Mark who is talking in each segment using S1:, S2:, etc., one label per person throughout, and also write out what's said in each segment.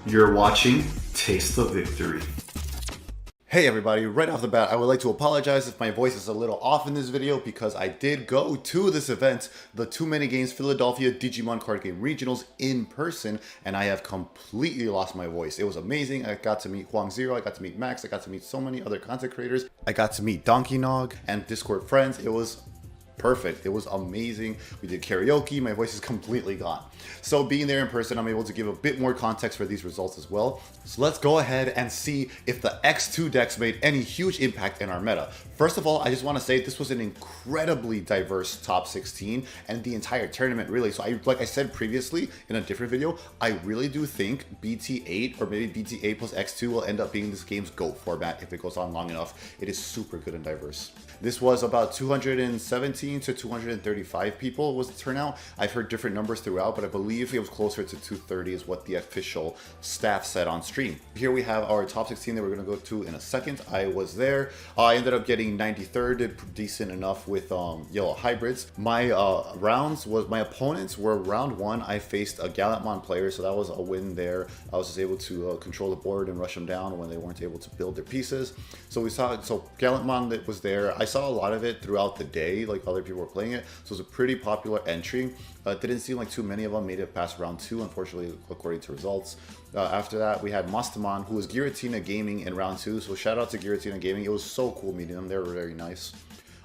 S1: You're watching Taste the Victory.
S2: Hey everybody, right off the bat, I would like to apologize if my voice is a little off in this video because I did go to this event, the Too Many Games Philadelphia Digimon Card Game Regionals in person, and I have completely lost my voice. It was amazing. I got to meet Huang Zero, I got to meet Max, I got to meet so many other content creators. I got to meet Donkey Nog and Discord friends. It was perfect. It was amazing. We did karaoke. My voice is completely gone. So being there in person, I'm able to give a bit more context for these results as well. So let's go ahead and see if the EX2 decks made any huge impact in our meta. First of all, I just want to say this was an incredibly diverse top 16 and the entire tournament really. So like I said previously in a different video, I really do think BT8 or maybe BT8 plus X2 will end up being this game's GOAT format if it goes on long enough. It is super good and diverse. This was about 217 to 235 people was the turnout. I've heard different numbers throughout, but I believe it was closer to 230 is what the official staff said on stream. Here we have our top 16 that we're going to go to in a second. I was there. I ended up getting 93rd, did decent enough with yellow hybrids. My my opponents were round one. I faced a Gallantmon player, so that was a win there. I was just able to control the board and rush them down when they weren't able to build their pieces. So we saw, so Gallantmon that was there. I saw a lot of it throughout the day, like other people were playing it. So it was a pretty popular entry. It didn't seem like too many of them made it past round two, unfortunately, according to results. After that, we had Mastamon, who was Giratina Gaming in round two. So shout out to Giratina Gaming. It was so cool meeting them. They were very nice.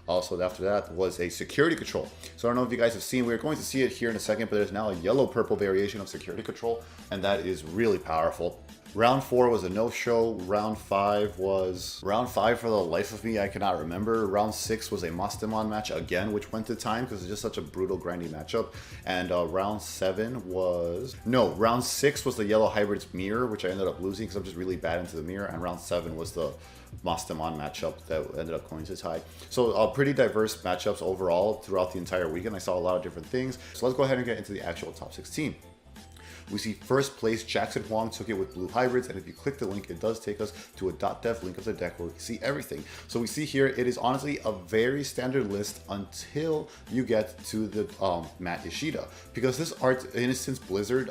S2: Also, after that was a security control. So I don't know if you guys have seen, we're going to see it here in a second, but there's now a yellow-purple variation of security control, and that is really powerful. Round 4 was a no-show. Round 5 for the life of me, I cannot remember. Round 6 was a Mastamon match again, which went to time because it's just such a brutal, grindy matchup. And round 6 was the yellow hybrids mirror, which I ended up losing because I'm just really bad into the mirror. And round 7 was the Mastamon matchup that ended up going to tie. So pretty diverse matchups overall throughout the entire weekend. I saw a lot of different things. So let's go ahead and get into the actual top 16. We see first place, Jackson Huang took it with blue hybrids, and if you click the link, it does take us to a .dev link of the deck where we see everything. So we see here, it is honestly a very standard list until you get to the Matt Ishida. Because this art, Innocence Blizzard,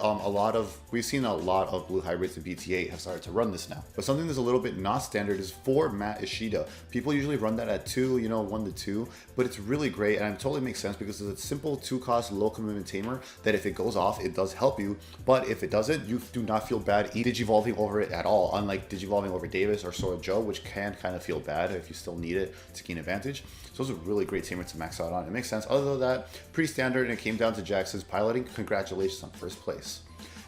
S2: we've seen a lot of blue hybrids in BT8 have started to run this now. But something that's a little bit not standard is for Matt Ishida. People usually run that at 2, 1 to 2, but it's really great, and it totally makes sense because it's a simple 2-cost low commitment tamer that if it goes off, it does help you. But if it doesn't, you do not feel bad digivolving over it at all, unlike digivolving over Davis or Sora Joe, which can kind of feel bad if you still need it to gain advantage. So it's a really great tamer to max out on. It makes sense. Other than that, pretty standard, and it came down to Jackson's piloting. Congratulations on first place.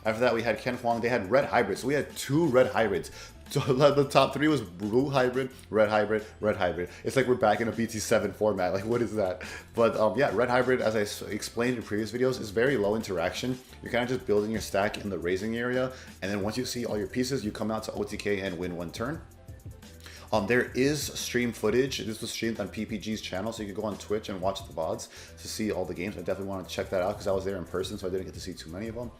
S2: After that, we had Ken Huang. They had red hybrids. So we had 2 red hybrids. So the top 3 was blue hybrid, red hybrid, red hybrid. It's like we're back in a BT7 format. Like, what is that? But yeah, red hybrid, as I explained in previous videos, is very low interaction. You're kind of just building your stack in the raising area. And then once you see all your pieces, you come out to OTK and win 1 turn. There is stream footage. This was streamed on PPG's channel, so you can go on Twitch and watch the VODs to see all the games. I definitely want to check that out because I was there in person, so I didn't get to see too many of them.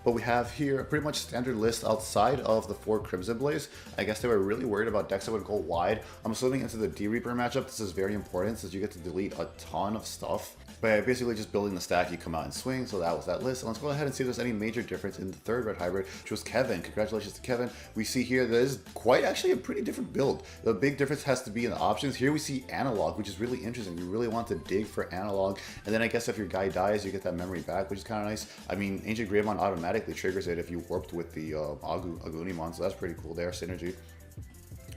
S2: But we have here a pretty much standard list outside of the 4 Crimson Blaze. I guess they were really worried about decks that would go wide. I'm assuming into the D-Reaper matchup, this is very important since you get to delete a ton of stuff. But basically just building the stack, you come out and swing. So that was that list. And let's go ahead and see if there's any major difference in the 3rd red hybrid, which was Kevin. Congratulations to Kevin. We see here that is quite actually a pretty different build. The big difference has to be in the options. Here we see analog, which is really interesting. You really want to dig for analog. And then I guess if your guy dies, you get that memory back, which is kind of nice. I mean, Ancient Greymon automatically triggers it if you warped with the Agunimon, so that's pretty cool there, synergy.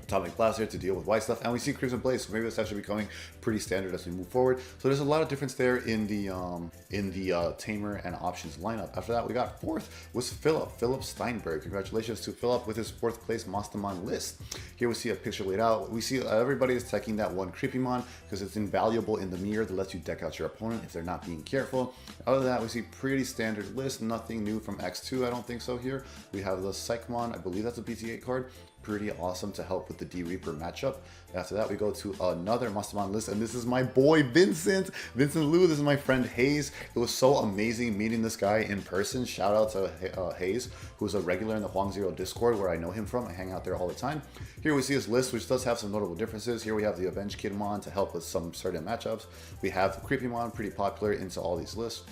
S2: Atomic Blaster to deal with white stuff, and we see Crimson Blaze, so maybe that's actually becoming pretty standard as we move forward. So there's a lot of difference there in the tamer and options lineup. After that, we got 4th was Philip Steinberg. Congratulations to Philip with his 4th place Mastamon list. Here we see a picture laid out. We see everybody is teching that one Creepymon because it's invaluable in the mirror that lets you deck out your opponent if they're not being careful. Other than that, we see pretty standard list, nothing new from X2, I don't think so here. We have the Psychmon, I believe that's a BT8 card. Pretty awesome to help with the D-Reaper matchup. After that, we go to another Mastamon list, and this is my boy Vincent Liu. This is my friend Hayes. It was so amazing meeting this guy in person. Shout out to Hayes, who's a regular in the Huang Zero Discord where I know him from. I hang out there all the time. Here we see his list, which does have some notable differences. Here we have the Avenged Kidmon to help with some certain matchups. We have Creepymon, pretty popular into all these lists.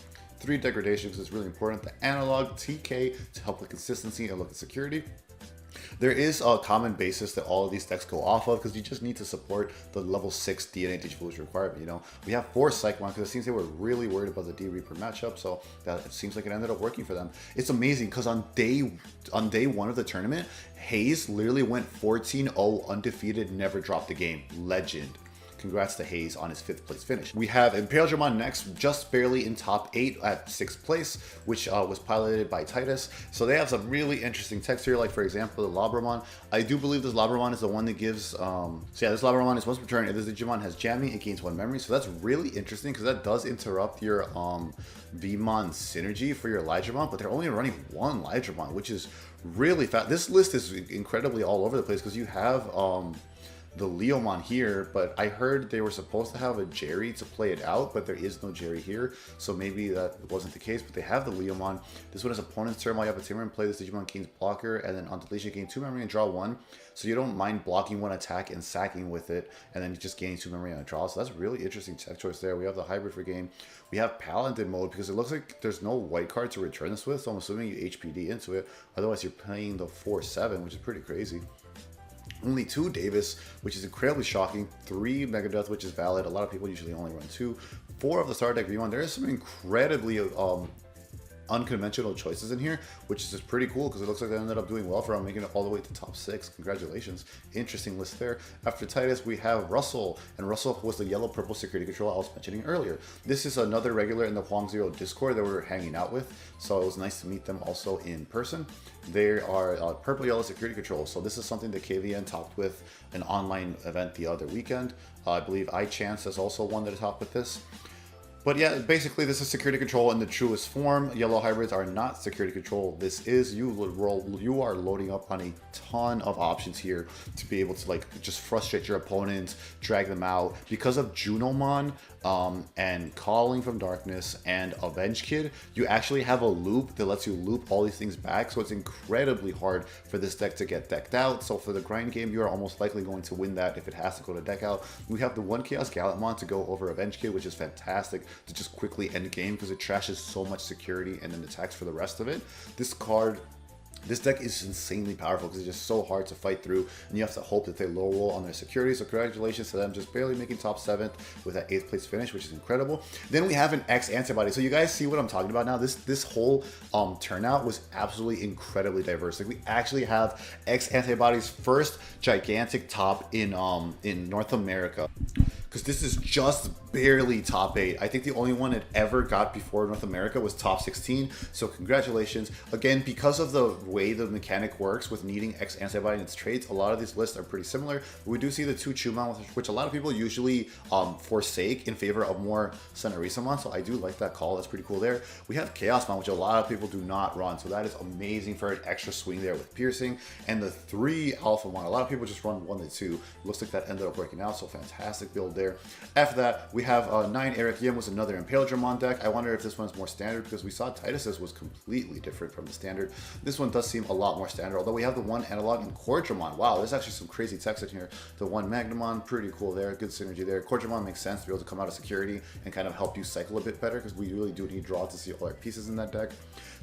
S2: 3 degradation because it's really important. The analog TK to help with consistency and look at security. There is a common basis that all of these decks go off of because you just need to support the level 6 DNA Digivoltage requirement, you know. We have 4 Cyclone because it seems they were really worried about the D-Reaper matchup, so that it seems like it ended up working for them. It's amazing because on day 1 of the tournament, Hayes literally went 14-0 undefeated, never dropped a game. Legend. Congrats to Hayes on his 5th place finish. We have Imperialdramon next, just barely in top 8 at 6th place, which was piloted by Titus. So they have some really interesting text here, like for example, the Labramon. I do believe this Labramon is the one that gives, this Labramon is once per turn, if this Digimon has jamming, it gains 1 memory. So that's really interesting because that does interrupt your Vmon synergy for your Lydramon, but they're only running 1 Lydramon, which is really fast. This list is incredibly all over the place because you have, the Leomon here, but I heard they were supposed to have a Jerry to play it out, but there is no Jerry here, so maybe that wasn't the case, but they have the Leomon. This one is opponent's turn while you have a Timber and play this Digimon gains blocker, and then on deletion gain 2 memory and draw 1, so you don't mind blocking 1 attack and sacking with it, and then just gaining 2 memory on a draw, so that's really interesting tech choice there. We have the hybrid for game. We have Paladin mode because it looks like there's no white card to return this with, so I'm assuming you HPD into it, otherwise you're playing the 4-7, which is pretty crazy. Only 2 Davis, which is incredibly shocking. 3 Megadeth, which is valid. A lot of people usually only run 2. 4 of the Star Deck V1. There is some incredibly unconventional choices in here, which is just pretty cool because it looks like they ended up doing well for them, making it all the way to top 6. Congratulations. Interesting list there. After Titus, we have Russell, and Russell was the yellow-purple security control I was mentioning earlier. This is another regular in the Huang Zero Discord that we were hanging out with, so it was nice to meet them also in person. They are purple-yellow security control, so this is something that KVN topped with an online event the other weekend. I believe iChance is also one that topped with this. But yeah, basically this is security control in the truest form. Yellow hybrids are not security control. This is, you are loading up on a ton of options here to be able to like just frustrate your opponents, drag them out. Because of Junomon and Calling from Darkness and Avenge Kid, you actually have a loop that lets you loop all these things back. So it's incredibly hard for this deck to get decked out. So for the grind game, you are almost likely going to win that if it has to go to deck out. We have the 1 Chaos Gallantmon to go over Avenge Kid, which is fantastic to just quickly end game because it trashes so much security and then attacks for the rest of it. This deck is insanely powerful because it's just so hard to fight through, and you have to hope that they low roll on their security. So congratulations to them, just barely making top 7th with that 8th place finish, which is incredible. Then we have an X antibody. So you guys see what I'm talking about now. This whole turnout was absolutely incredibly diverse. Like we actually have X antibodies first gigantic top in North America. Because this is just barely top 8. I think the only one it ever got before North America was top 16. So congratulations. Again, because of the way the mechanic works with needing X antibody and its traits, a lot of these lists are pretty similar. We do see the 2 Chumon, which a lot of people usually forsake in favor of more Senorisamon. So I do like that call. That's pretty cool there. We have Chaosmon, which a lot of people do not run. So that is amazing for an extra swing there with piercing. And the 3 Alphamon, a lot of people just run 1 to 2. Looks like that ended up working out. So fantastic build there. After that, we have 9 Eric Yim was another Imperialdramon deck. I wonder if this one's more standard because we saw Titus's was completely different from the standard. This one does seem a lot more standard, although we have the 1 analog in Cordramon. Wow, there's actually some crazy text in here. The 1 Magnamon, pretty cool there. Good synergy there. Cordramon makes sense to be able to come out of security and kind of help you cycle a bit better because we really do need draw to see all our pieces in that deck.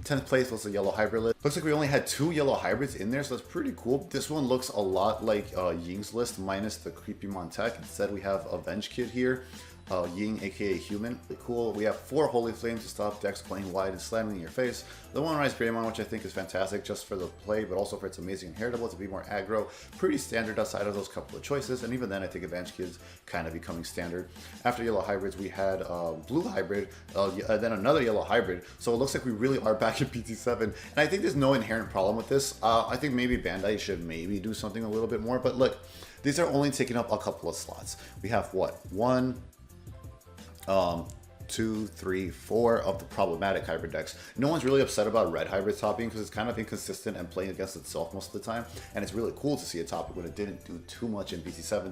S2: 10th place was the yellow hybrid list. Looks like we only had 2 yellow hybrids in there, so that's pretty cool. This one looks a lot like Ying's list minus the Creepymon tech. Instead, we have Avenge Kid here. Ying, aka Human. Really cool. We have 4 Holy Flames to stop decks playing wide and slamming in your face. The 1 Rise Greymon, which I think is fantastic just for the play, but also for its amazing inheritable to be more aggro. Pretty standard outside of those couple of choices, and even then I think Advanced Kid's kind of becoming standard. After yellow hybrids, we had blue hybrid, then another yellow hybrid. So it looks like we really are back in PT7, and I think there's no inherent problem with this. I think maybe Bandai should maybe do something a little bit more, but look, these are only taking up a couple of slots. We have what? 1, 2, 3, 4 of the problematic hybrid decks. No one's really upset about red hybrid topping because it's kind of inconsistent and playing against itself most of the time, and it's really cool to see a topic when it didn't do too much in BT7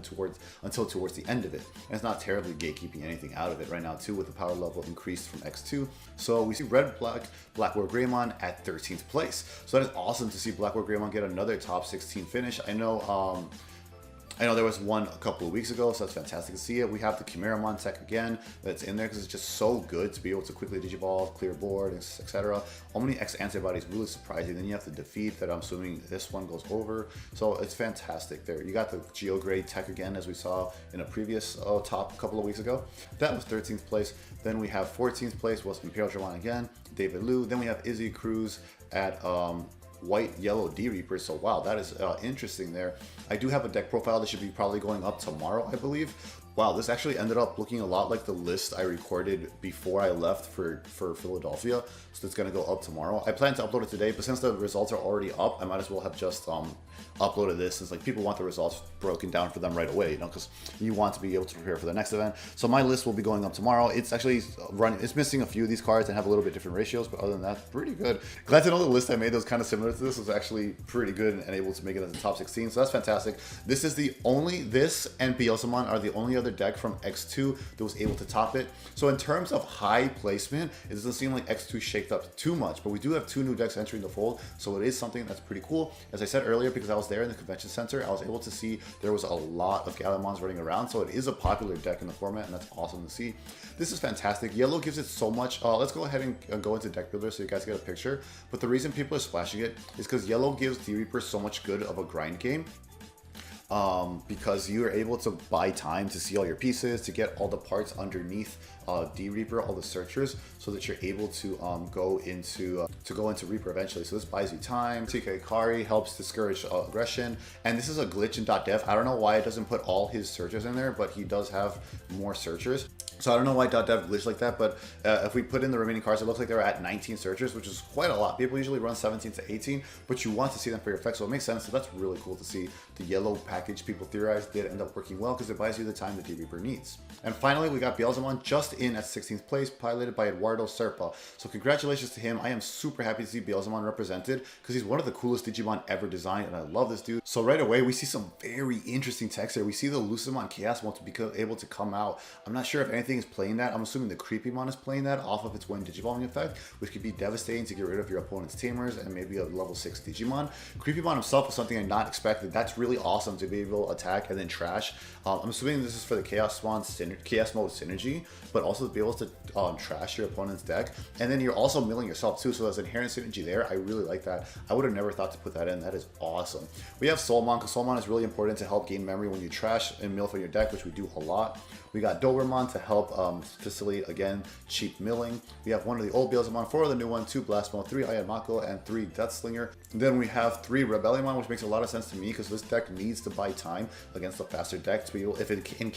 S2: until towards the end of it. And it's not terribly gatekeeping anything out of it right now too, with the power level increased from X2. So we see red Blackboard Greymon at 13th place. So that is awesome to see Blackboard Greymon get another top 16 finish. I know I know there was one a couple of weeks ago, so that's fantastic to see it. We have the Chimeramon tech again that's in there because it's just so good to be able to quickly Digivolve, clear board, etc. Omni X antibody is really surprising. Then you have the defeat that I'm assuming this one goes over. So it's fantastic there. You got the Geograde tech again, as we saw in a previous top a couple of weeks ago. That was 13th place. Then we have 14th place was Imperial Dramon again, David Liu. Then we have Izzy Cruz at white yellow D Reaper. So wow, that is interesting there. I do have a deck profile that should be probably going up tomorrow, I believe. Wow, this actually ended up looking a lot like the list I recorded before I left for Philadelphia. So it's gonna go up tomorrow. I plan to upload it today, but since the results are already up, I might as well have just uploaded this, since like people want the results broken down for them right away, you know, because you want to be able to prepare for the next event. So my list will be going up tomorrow. It's actually running, it's missing a few of these cards and have a little bit different ratios, but other than that, pretty good. Glad to know the list I made that was kind of similar to this was actually pretty good and able to make it as a top 16. So that's fantastic. This is the only, this and Beelzemon are the only other deck from X2 that was able to top it. So in terms of high placement, it doesn't seem like X2 shaked up too much, but we do have 2 new decks entering the fold, so it is something that's pretty cool. As I said earlier, because I was there in the convention center, I was able to see there was a lot of Gallimons running around, so it is a popular deck in the format, and that's awesome to see. This is fantastic. Yellow gives it so much. Let's go ahead and go into deck builder so you guys get a picture. But the reason people are splashing it is because yellow gives D Reaper so much good of a grind game. Because you are able to buy time to see all your pieces, to get all the parts underneath D Reaper, all the searchers, so that you're able to go into Reaper eventually. So this buys you time. TK Kari helps discourage aggression, and this is a glitch in .dev. I don't know why it doesn't put all his searchers in there, but he does have more searchers. So I don't know why .dev glitched like that, but if we put in the remaining cards, it looks like they're at 19 searchers, which is quite a lot. People usually run 17 to 18, but you want to see them for your effects, so it makes sense. So that's really cool to see. The yellow package, people theorize, did end up working well because it buys you the time the D Reaper needs. And finally, we got Beelzemon just in at 16th place, piloted by Eduardo Serpa. So congratulations to him. I am super happy to see Beelzemon represented because he's one of the coolest Digimon ever designed, and I love this dude. So right away, we see some very interesting text here. We see the Lucemon Chaos Mode to be able to come out. I'm not sure if anything is playing that. I'm assuming the Creepymon is playing that off of its when Digivolving effect, which could be devastating to get rid of your opponent's Tamers and maybe a level 6 Digimon. Creepymon himself was something I not expected. That's really awesome to be able to attack and then trash. I'm assuming this is for the Chaos Mode synergy, but also to be able to trash your opponent's deck. And then you're also milling yourself too, so there's inherent synergy there. I really like that. I would have never thought to put that in. That is awesome. We have Soulmon, because Soulmon is really important to help gain memory when you trash and mill for your deck, which we do a lot. We got Dobermon to help facilitate, again, cheap milling. We have one of the old Beelzemon, 4 of the new one, 2 Blast Mode, 3 Ayamako, and 3 Deathslinger. Then we have 3 Rebellion, which makes a lot of sense to me because this deck needs to buy time against a faster deck to be able, in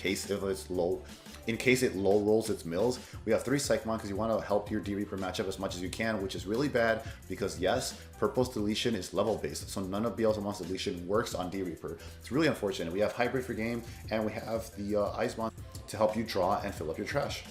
S2: case it low rolls its mills. We have 3 Psychmon because you want to help your D Reaper matchup as much as you can, which is really bad because yes, Purple's deletion is level based, so none of Beelzemon's deletion works on D Reaper. It's really unfortunate. We have Hybrid for game, and we have the Icemon to help you draw and fill up your trash.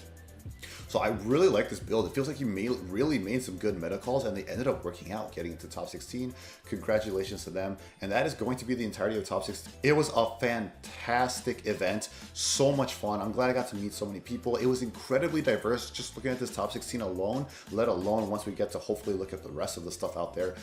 S2: So I really like this build. It feels like you really made some good meta calls, and they ended up working out, getting into top 16. Congratulations to them. And that is going to be the entirety of top 16. It was a fantastic event. So much fun. I'm glad I got to meet so many people. It was incredibly diverse, just looking at this top 16 alone, let alone once we get to hopefully look at the rest of the stuff out there.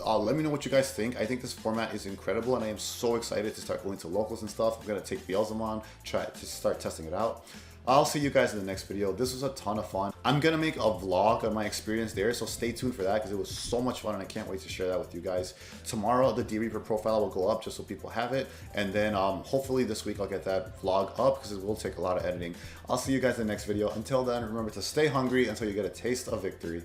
S2: Let me know what you guys think. I think this format is incredible, and I am so excited to start going to locals and stuff. I'm going to take Beelzemon, try to start testing it out. I'll see you guys in the next video. This was a ton of fun. I'm gonna make a vlog of my experience there, so stay tuned for that because it was so much fun and I can't wait to share that with you guys. Tomorrow, the D Reaper profile will go up just so people have it, and then hopefully this week I'll get that vlog up because it will take a lot of editing. I'll see you guys in the next video. Until then, remember to stay hungry until you get a taste of victory.